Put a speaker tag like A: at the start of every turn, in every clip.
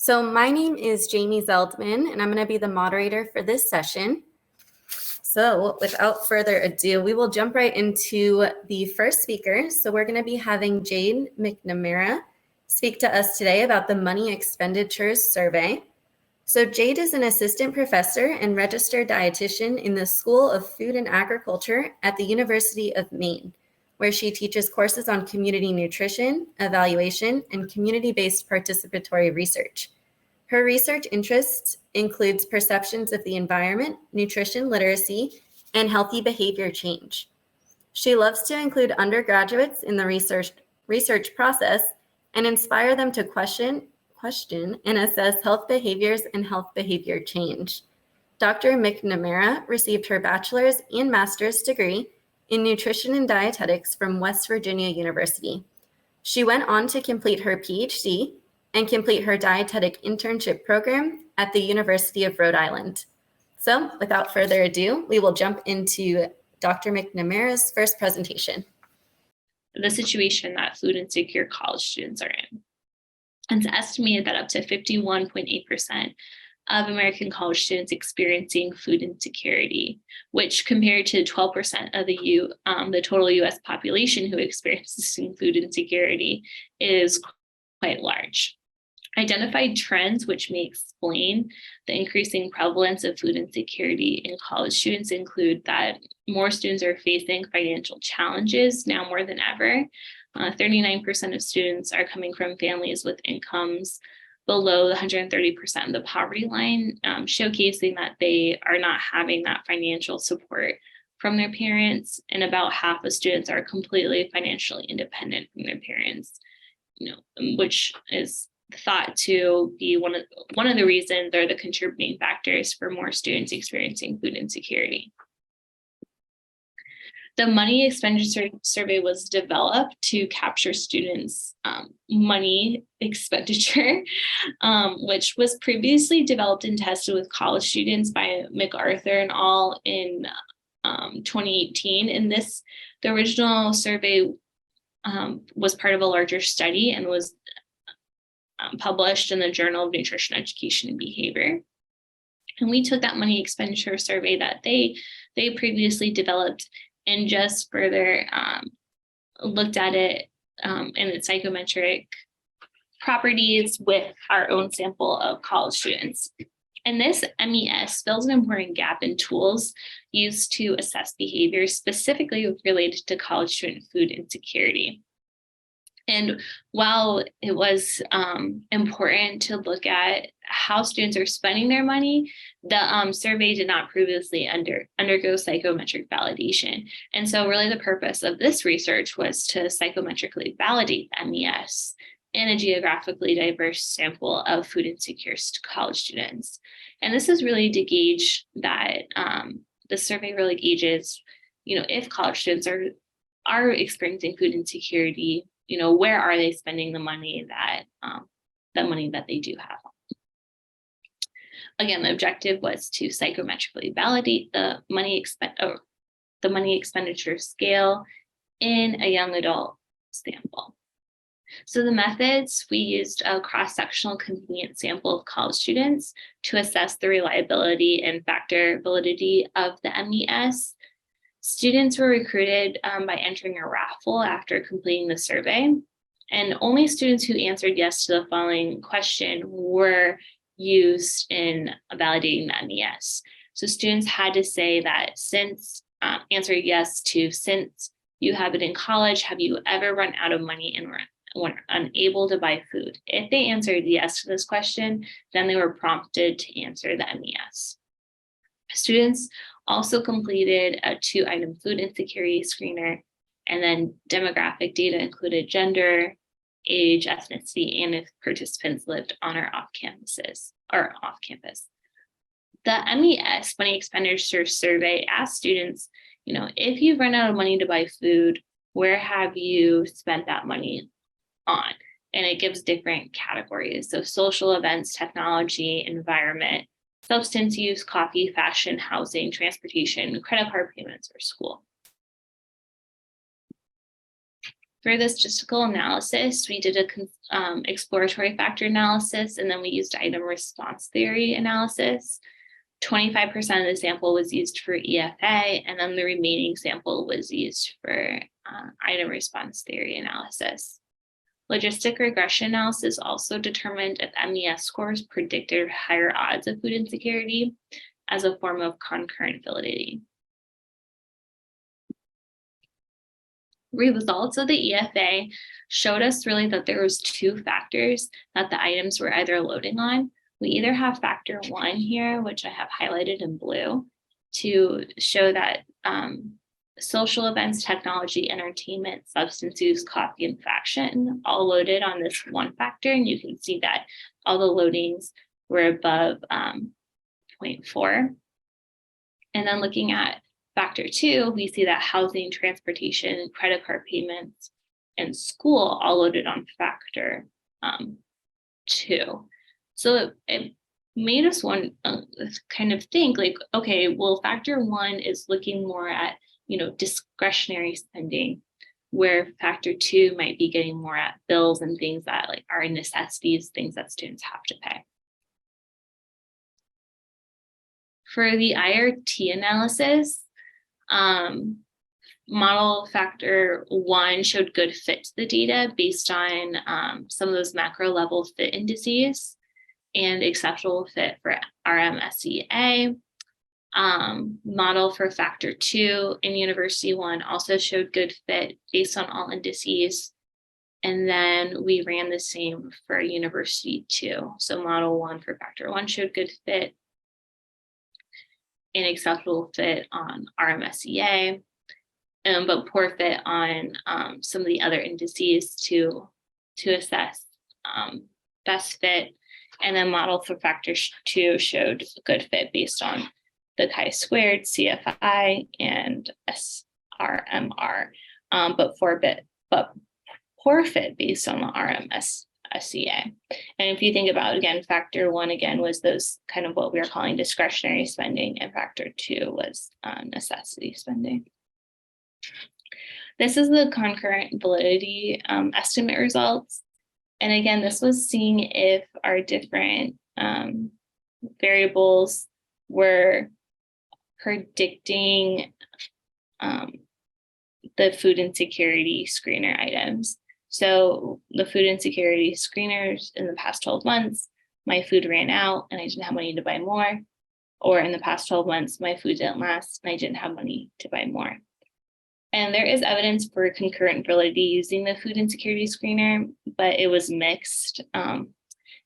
A: So my name is Jamie Zeldman, and I'm going to be the moderator for this session. So without further ado, we will jump right into the first speaker. So we're going to be having Jade McNamara speak to us today about the Money Expenditures Survey. So Jade is an assistant professor and registered dietitian in the School of Food and Agriculture at the University of Maine, where she teaches courses on community nutrition, evaluation, and community-based participatory research. Her research interests includes perceptions of the environment, nutrition literacy, and healthy behavior change. She loves to include undergraduates in the research process and inspire them to question and assess health behaviors and health behavior change. Dr. McNamara received her bachelor's and master's degree in Nutrition and Dietetics from West Virginia University. She went on to complete her PhD and complete her Dietetic Internship program at the University of Rhode Island. So without further ado, we will jump into Dr. McNamara's first presentation.
B: The situation that food insecure college students are in. It's estimated that up to 51.8% of American college students experiencing food insecurity, which compared to 12% of the total US population who experiences food insecurity is quite large. Identified trends which may explain the increasing prevalence of food insecurity in college students include that more students are facing financial challenges now more than ever. 39% of students are coming from families with incomes below the 130% of the poverty line, showcasing that they are not having that financial support from their parents, and about half of students are completely financially independent from their parents, which is thought to be one of the reasons or the contributing factors for more students experiencing food insecurity. The Money Expenditure Survey was developed to capture students' money expenditure, which was previously developed and tested with college students by MacArthur and all in 2018. And the original survey was part of a larger study and was published in the Journal of Nutrition, Education, and Behavior. And we took that money expenditure survey that they previously developed and just further looked at it and its psychometric properties with our own sample of college students. And this MES fills an important gap in tools used to assess behavior specifically related to college student food insecurity. And while it was important to look at how students are spending their money, the survey did not previously undergo psychometric validation. And so really the purpose of this research was to psychometrically validate the MES in a geographically diverse sample of food insecure college students. And this is really to gauge that the survey really gauges, if college students are experiencing food insecurity, where are they spending the money that they do have? Again, the objective was to psychometrically validate the money expenditure scale in a young adult sample. So the methods, we used a cross-sectional convenient sample of college students to assess the reliability and factor validity of the MES. Students were recruited by entering a raffle after completing the survey, and only students who answered yes to the following question were used in validating the MES. So students had to say that answer yes to, since you have been in college, have you ever run out of money and were unable to buy food? If they answered yes to this question, then they were prompted to answer the MES. Students also completed a 2-item food insecurity screener, and then demographic data included gender, age, ethnicity, and if participants lived on or off campus. The MES, Money Expenditure Survey, asked students, if you've run out of money to buy food, where have you spent that money on? And it gives different categories. So social events, technology, environment, substance use, coffee, fashion, housing, transportation, credit card payments, or school. For the statistical analysis, we did a exploratory factor analysis, and then we used item response theory analysis. 25% of the sample was used for EFA, and then the remaining sample was used for item response theory analysis. Logistic regression analysis also determined if MES scores predicted higher odds of food insecurity as a form of concurrent validity. Results of the EFA showed us really that there was two factors that the items were either loading on. We either have factor 1 here, which I have highlighted in blue, to show that social events, technology, entertainment, substance use, coffee, and fashion all loaded on this one factor. And you can see that all the loadings were above 0.4. And then looking at factor 2, we see that housing, transportation, credit card payments, and school all loaded on factor 2. So it made us want kind of think like, okay, well, factor 1 is looking more at, discretionary spending, where factor 2 might be getting more at bills and things that like are necessities, things that students have to pay. For the IRT analysis, model factor 1 showed good fit to the data based on some of those macro level fit indices and exceptional fit for RMSEA. Model for factor 2 in University 1 also showed good fit based on all indices. And then we ran the same for University 2. So model 1 for factor 1 showed good fit and acceptable fit on RMSEA, but poor fit on some of the other indices to assess best fit. And then model for factor 2 showed good fit based on the chi-squared, CFI, and SRMR, but poor fit based on the RMSEA. And if you think about, again, factor 1, again, was those kind of what we are calling discretionary spending, and factor 2 was necessity spending. This is the concurrent validity estimate results. And again, this was seeing if our different variables were predicting the food insecurity screener items. So the food insecurity screeners in the past 12 months, my food ran out and I didn't have money to buy more. Or in the past 12 months, my food didn't last and I didn't have money to buy more. And there is evidence for concurrent validity using the food insecurity screener, but it was mixed.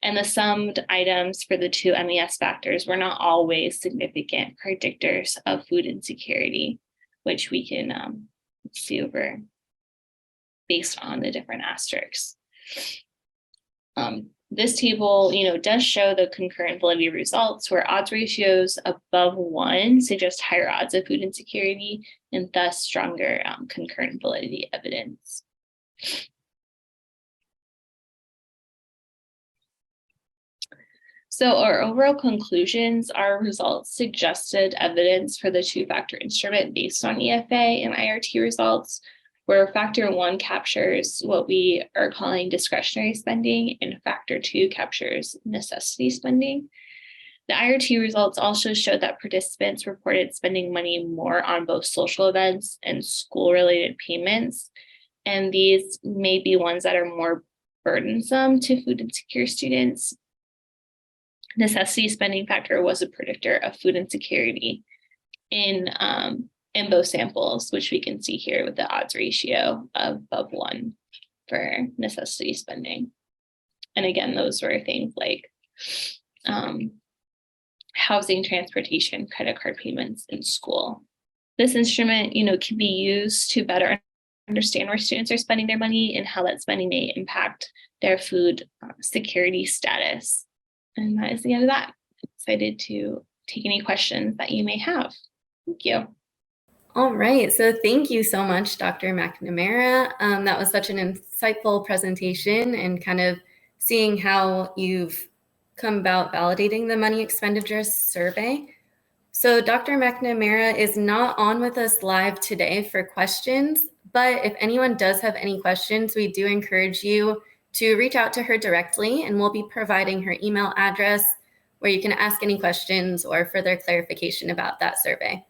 B: And the summed items for the two MES factors were not always significant predictors of food insecurity, which we can see over based on the different asterisks. This table, does show the concurrent validity results where odds ratios above 1 suggest higher odds of food insecurity and thus stronger concurrent validity evidence. So our overall conclusions, our results suggested evidence for the two-factor instrument based on EFA and IRT results, where factor 1 captures what we are calling discretionary spending and factor 2 captures necessity spending. The IRT results also showed that participants reported spending money more on both social events and school-related payments, and these may be ones that are more burdensome to food insecure students. Necessity spending factor was a predictor of food insecurity in both samples, which we can see here with the odds ratio of above 1 for necessity spending. And again, those were things like housing, transportation, credit card payments, and school. This instrument, can be used to better understand where students are spending their money and how that spending may impact their food security status. And that is the end of that. I'm excited to take any questions that you may have. Thank you.
A: All right, so thank you so much, Dr. McNamara. That was such an insightful presentation and kind of seeing how you've come about validating the money expenditure survey. So Dr. McNamara is not on with us live today for questions, But if anyone does have any questions, we do encourage you to reach out to her directly, and we'll be providing her email address where you can ask any questions or further clarification about that survey.